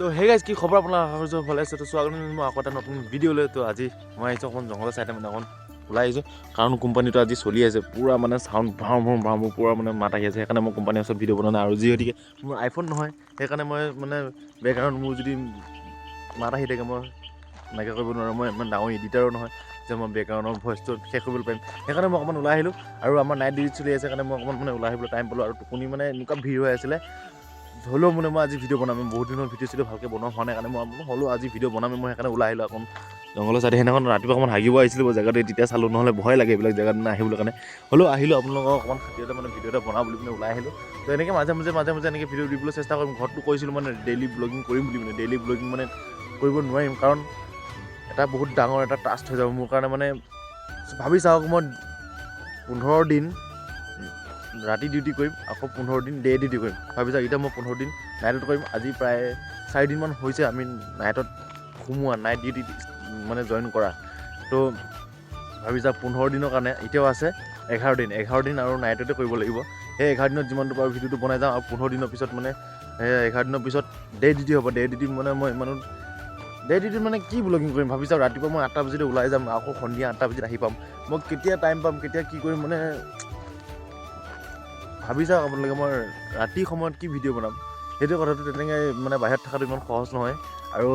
তো hey guys কি খবৰ আপোনাৰ ভালে আছে তো স্বাগতম মই আকৌ এটা নতুন ভিডিঅ' লৈ তো আজি মই আহিছোঁ অকণ জংঘলৰ চাইডে মানে অকণ ওলাই আহিছোঁ কাৰণ কোম্পানীটো আজি চলি আছে পূৰা মানে চাউণ্ড ভাও পূৰা মানে মাত আহি আছে সেইকাৰণে মই কোম্পানীৰ ওচৰত ভিডিঅ' বনোৱা নাই আৰু যিহেতুকে মোৰ আইফোন নহয় সেইকাৰণে মই মানে বেকগ্ৰাউণ্ড মোৰ যদি মাত আহি থাকে মই নাইকিয়া কৰিব নোৱাৰোঁ মই ইমান ডাঙৰ এডিটাৰো নহয় যে মই বেকগ্ৰাউণ্ডৰ ভইচটো শেষ কৰিবলৈ পাৰিম সেইকাৰণে মই অকণমান ওলাই আহিলোঁ আৰু আমাৰ নাইট ডিউটি চলি আছে কাৰণে মই অকণমান মানে ওলাই আহিবলৈ টাইম পালোঁ আৰু টোপনি মানে এনেকুৱা ভিৰ হৈ আছিলে হ'লেও মানে মই আজি ভিডিঅ' বনাম বহুত দিনৰ ভিডিঅ' ভালকৈ বনোৱা হোৱা নাই কাৰণে মই হ'লেও আজি ভিডিঅ' বনাম মই সেইকাৰণে ওলাই আহিলোঁ অকণ জংঘলৰ চাইডে সেইদিনাখন ৰাতিপুৱা অকণমান হাগিব আহিছিলোঁ মই জেগাতে তেতিয়া চালোঁ নহ'লে ভয় লাগে এইবিলাক জেগাত আহিবলৈ কাৰণে হ'লেও আহিলোঁ আপোনালোকক অকণমান খাতিৰতে মানে ভিডিঅ' এটা বনাওঁ বুলি মানে ওলাই আহিলোঁ তো এনেকৈ মাজে মাজে এনেকৈ ভিডিঅ' দিবলৈ চেষ্টা কৰিম ঘৰতো কৈছিলোঁ মানে ডেইলি ব্লগিং কৰিম বুলি মানে ডেইলি ব্লগিং মানে কৰিব নোৱাৰিম কাৰণ এটা বহুত ডাঙৰ এটা টাস্ক হৈ যাব মোৰ কাৰণে মানে ভাবি চাওক মই 15 দিন ৰাতি ডিউটি কৰিম আকৌ 15 দিন ডে ডিউটি কৰিম ভাবি চাওক এতিয়া মই 15 দিন নাইটত কৰিম আজি প্ৰায় 4 দিনমান হৈছে আমি নাইটত সোমোৱা নাইট ডিউটি মানে জইন কৰা তো ভাবি চাওক 15 দিনৰ কাৰণে এতিয়াও আছে 11 দিন আৰু নাইটতে কৰিব লাগিব সেই 11 দিনত যিমানটো পাৰোঁ ভিডিঅ'টো বনাই যাওঁ আৰু 15 দিনৰ পিছত মানে সেই 11 দিনৰ পিছত ডে ডিউটি হ'ব ডে ডিউটি মানে মই ইমানো ডে ডিউটিত মানে কি ব্লগিং কৰিম ভাবি চাওক ৰাতিপুৱা মই 8টা বজাতে ওলাই যাম আকৌ সন্ধিয়া 8টা বজাত আহি পাম মই কেতিয়া টাইম পাম কেতিয়া কি কৰিম মানে ভাবি চাওক আপোনালোকে মই ৰাতি সময়ত কি ভিডিঅ' বনাম সেইটো কথাটো তেনেকৈ মানে বাহিৰত থকাটো ইমান সহজ নহয় আৰু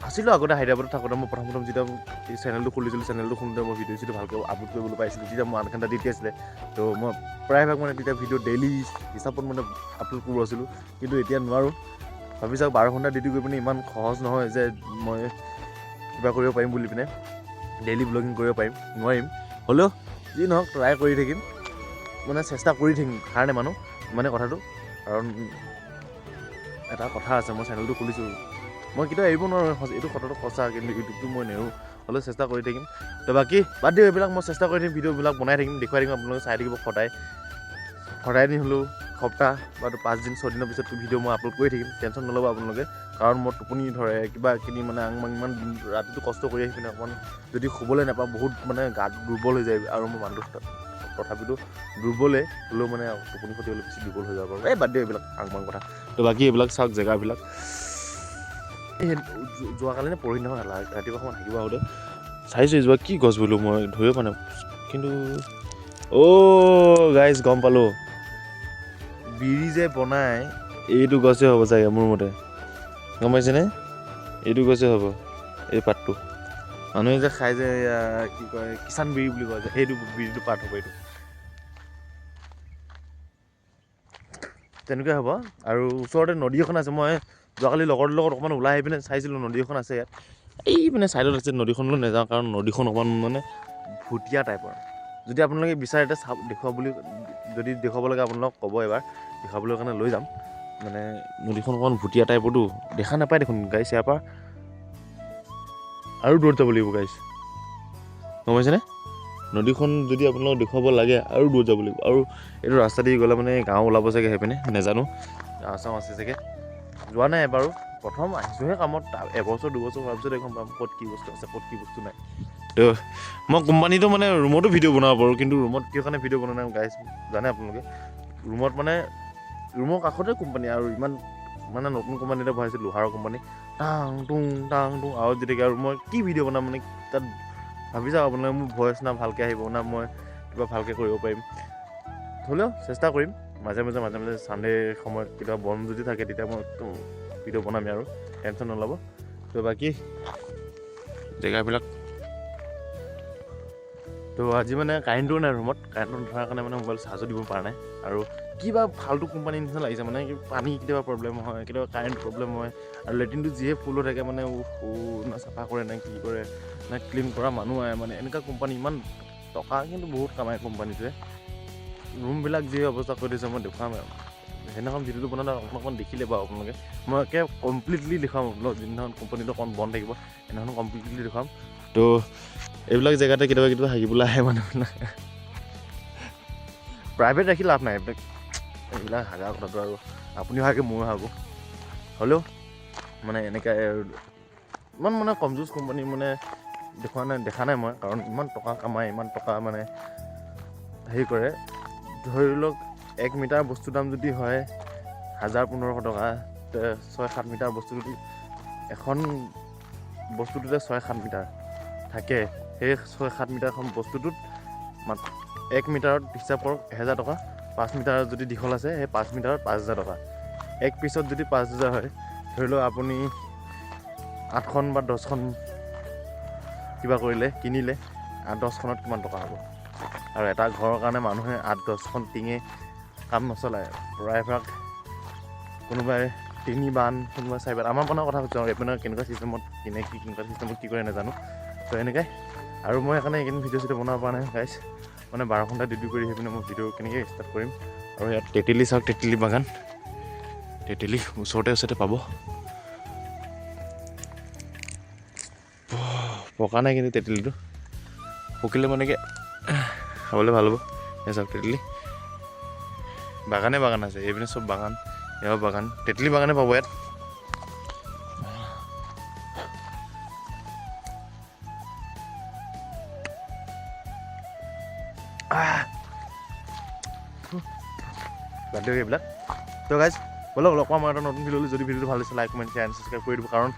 আছিলোঁ আগতে হায়দৰাবাদত থাকোঁতে মই প্ৰথম যেতিয়া এই চেনেলটো খুলিছিলোঁ চেনেলটো খুলোঁতে মই ভিডিঅ' ভালকৈ আপলোড কৰিবলৈ পাইছিলোঁ তেতিয়া মোৰ 8 ঘণ্টা ডিউটি আছিলে তো মই প্ৰায়ভাগ মানে তেতিয়া ভিডিঅ' ডেইলি হিচাপত মানে আপলোড কৰিব আছিলোঁ কিন্তু এতিয়া নোৱাৰোঁ ভাবি চাওক 12 ঘণ্টা ডিউটি কৰি পিনে ইমান সহজ নহয় যে মই কিবা কৰিব পাৰিম বুলি পিনে ডেইলি ব্লগিং কৰিব পাৰিম নোৱাৰিম হ'লেও যি নহওক ট্ৰাই কৰি থাকিম মানে চেষ্টা কৰি থাকিম হাৰ নেমানো মানে কথাটো কাৰণ এটা কথা আছে মই চেনেলটো খুলিছোঁ মই কেতিয়াও এৰিব নোৱাৰোঁ এইটো কথাটো সঁচা কিন্তু ইউটিউবটো মই নেৰোঁ হ'লেও চেষ্টা কৰি থাকিম তো বাকী বাদ দিওঁ এইবিলাক মই চেষ্টা কৰি থাকিম ভিডিঅ'বিলাক বনাই থাকিম দেখুৱাই থাকিম আপোনালোকে চাই থাকিব সদায় দিন হ'লেও সপ্তাহ বা 5 দিন 6 দিনৰ পিছত ভিডিঅ' মই আপলোড কৰি থাকিম টেনশ্যন নল'ব আপোনালোকে কাৰণ মই টোপনি ধৰে কিবা কিনি মানে ইমান ৰাতিটো কষ্ট কৰি আহি পিনে অকণমান যদি শুবলৈ নাপাওঁ বহুত মানে গাত দুৰ্বল হৈ যায় আৰু মোৰ মানুহটো তথাপিতো দুৰ্বলে হ'লেও মানে টোপনি ক্ষতি হ'লে বেছি দুৰ্বল হৈ যাব পাৰোঁ এই বাদ দিওঁ এইবিলাক কথা তো বাকী এইবিলাক চাওক জেগাবিলাক এই যোৱাকালি নে পৰহি নহয় ৰাতিপুৱা সময়ত থাকিব আহোঁতে চাইছোঁ যোৱা কি গছ বোলো মই ধৰিব পৰা নাই কিন্তু গাইজ গম পালোঁ বিৰি যে বনাই এইটো গছে হ'ব চাগে মোৰ মতে গম পাইছেনে এইটো গছে হ'ব এই পাতটো মানুহে যে খাই যে কি কয় কিষাণ বিৰি বুলি কয় যে সেইটো বিৰিটো পাত হ'ব এইটো তেনেকুৱাই হ'ব আৰু ওচৰতে নদী এখন আছে মই যোৱাকালি লগৰটোৰ লগত অকণমান ওলাই আহি পিনে চাইছিলোঁ নদী এখন আছে ইয়াত এই মানে ছাইডত আছে নদীখনলৈ নাযাওঁ কাৰণ নদীখন অকণমান মানে ভুটীয়া টাইপৰ যদি আপোনালোকে বিচাৰে যদি দেখুৱাব লাগে আপোনালোকক ক'ব এবাৰ দেখাবলৈ কাৰণে লৈ যাম মানে নদীখন অকণমান ভুটীয়া টাইপৰতো দেখা নাপায় দেখোন গাইছ ইয়াৰ পৰা আৰু দূৰত যাব লাগিব গাইছ গম পাইছেনে নদীখন যদি আপোনালোকক দেখুৱাব লাগে আৰু দূৰত যাব লাগিব আৰু এইটো ৰাস্তা দি গ'লে মানে গাঁও ওলাব চাগে সেইপিনে নাজানো গাঁও চাওঁ আছে চাগে যোৱা নাই এবাৰো প্ৰথম আহিছোঁহে কামত এবছৰ 2 বছৰ হোৱাৰ পিছত এখন পাম ক'ত কি বস্তু আছে ক'ত কি বস্তু নাই তো মই কোম্পানীটো মানে ৰুমতো ভিডিঅ' বনাব পাৰোঁ কিন্তু ৰুমত কিয় কাৰণে ভিডিঅ' বনোৱা নাই গাইছ জানে আপোনালোকে ৰুমত মানে ৰুমৰ কাষতে কোম্পানী আৰু ইমান মানে নতুন কোম্পানী এটা ভৰাইছোঁ লোহাৰৰ কোম্পানী টাং টুং আৱাজ দি থাকে আৰু মই কি ভিডিঅ' বনাম মানে তাত ভাবি চাওক আপোনালোকে মোৰ ভইচ না ভালকৈ আহিব না মই কিবা ভালকৈ কৰিব পাৰিম হ'লেও চেষ্টা কৰিম মাজে মাজে চানডে সময়ত কেতিয়াবা বন্ধ যদি থাকে তেতিয়া মই ভিডিঅ' বনামেই আৰু টেনশ্যন নল'ব তো বাকী জেগাবিলাক তো আজি মানে কাৰেণ্টটো নাই ৰুমত কাৰেণ্টটো নথকাৰ কাৰণে মানে মোবাইল চাৰ্জো দিব পৰা নাই আৰু কিবা ফাল্টু কোম্পানীৰ নিচিনা লাগিছে মানে পানী কেতিয়াবা প্ৰব্লেম হয় কেতিয়াবা কাৰেণ্ট প্ৰব্লেম হয় আৰু লেট্ৰিনটো যিয়ে ফুল হৈ থাকে মানে না চাফা কৰে নে কি কৰে না ক্লিন কৰা মানুহ আহে মানে এনেকুৱা কোম্পানী ইমান টকা কিন্তু বহুত কামাই কোম্পানীটোৱে ৰুমবিলাক যি অৱস্থা কৰি দিছে মই দেখুৱাম সেইদিনাখন ভিডিঅ'টো বনালে অকণমান দেখিলে বাৰু আপোনালোকে মই একে কমপ্লিটলি দেখুৱাম আপোনালোক যিদিনাখন কোম্পানীটো অকণ বন্ধ থাকিব সেইদিনাখন কমপ্লিটলি দেখুৱাম তো এইবিলাক জেগাতে কেতিয়াবা হাগিবলৈ আহে মানুহবিলাক প্ৰাইভেট ৰাখি লাভ নাই এইবিলাক হাগা কথাটো আৰু আপুনিও হাগে ময়ো হাগো হ'লেও মানে এনেকৈ ইমান মানে কমজুজ কোম্পানী মানে দেখা নাই মই কাৰণ ইমান টকা কামাই ইমান টকা মানে হেৰি কৰে ধৰি লওক 1 মিটাৰ বস্তুৰ দাম যদি হয় 1000-1500 টকা 6-7 মিটাৰ বস্তুটো এখন বস্তুটোতে 6-7 মিটাৰ থাকে। সেই 6-7 মিটাৰখন বস্তুটোত 1 মিটাৰত হিচাপ কৰক 1000 টকা, 5 মিটাৰ যদি দীঘল আছে সেই 5 মিটাৰত 5000 টকা। এক পিছত যদি 5000 হয়, ধৰি লওক আপুনি 8খন বা 10খন কিবা কৰিলে কিনিলে 10খনত কিমান টকা হ'ব? আৰু এটা ঘৰৰ কাৰণে মানুহে 8-10খন টিঙে কাম নচলায়। প্ৰায়ভাগ কোনোবাই 3 বান, কোনোবাই 4 বান। আমাৰ কথা কৈছোঁ আৰু এইপিনে কেনেকুৱা ছিষ্টেমত কিনে, কেনেকুৱা ছিষ্টেমত কি কৰে নাজানো। ত' এনেকৈ আৰু মই সেইকাৰণে এইকেইদিন ভিডিঅ' চিডিঅ' বনাব পৰা নাই গাইছ। মানে 12 ঘণ্টা ডিউটি কৰি সেইপিনে মই ভিডিঅ' কেনেকৈ ষ্টাৰ্ট কৰিম। আৰু ইয়াত তেতেলী চাওক, তেতেলী বাগান, তেতেলী ওচৰতে পাব। পকা নাই কিন্তু তেতেলীটো পকিলে মানে কি খাবলৈ ভাল হ'ব। এই চাওক তেতেলী বাগান আছে, এইপিনে চব বাগান, এয়াও বাগান, তেতেলী বাগানে পাব ইয়াত। বাদ দিয়ক এইবিলাক। তো গাইজ ব'লক লগ পাম আৰু এটা নতুন ভিডিঅ'। যদি ভিডিঅ'টো ভাল হৈছে like, comment, share and subscribe কৰি দিব। কাৰণ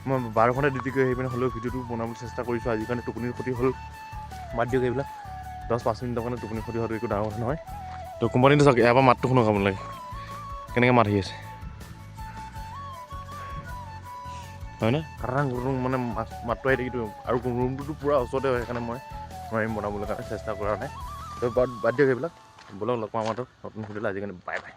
মই 12 ঘণ্টা ডিউটি কৰি আহি পিনে হ'লেও ভিডিঅ'টো বনাবলৈ চেষ্টা কৰিছোঁ। আজিৰ কাৰণে টোপনিৰ ক্ষতি হ'ল, বাদ দিয়ক এইবিলাক। 10-5 মিনিটৰ কাৰণে টোপনিৰ ক্ষতি হোৱাটো একো ডাঙৰ কথা নহয়। তো কোম্পানীটো চাওক, ইয়াৰ পৰা মাতটো শুনক আপোনালোকে কেনেকৈ মাত আহি আছে, হয়নে? কাৰাং কুৰুং মানে মাতটো আহি থাকিব। আৰু ৰুমটোতো পূৰা ওচৰতে হয়, সেইকাৰণে মই নোৱাৰিম বনাবলৈ কাৰণে চেষ্টা কৰা নাই। তো বাদ দিয়ক এইবিলাক। ব'লক লগ পাম আমাৰ নতুন ভিডিঅ'লৈ। আজিৰ কাৰণে বাই বাই।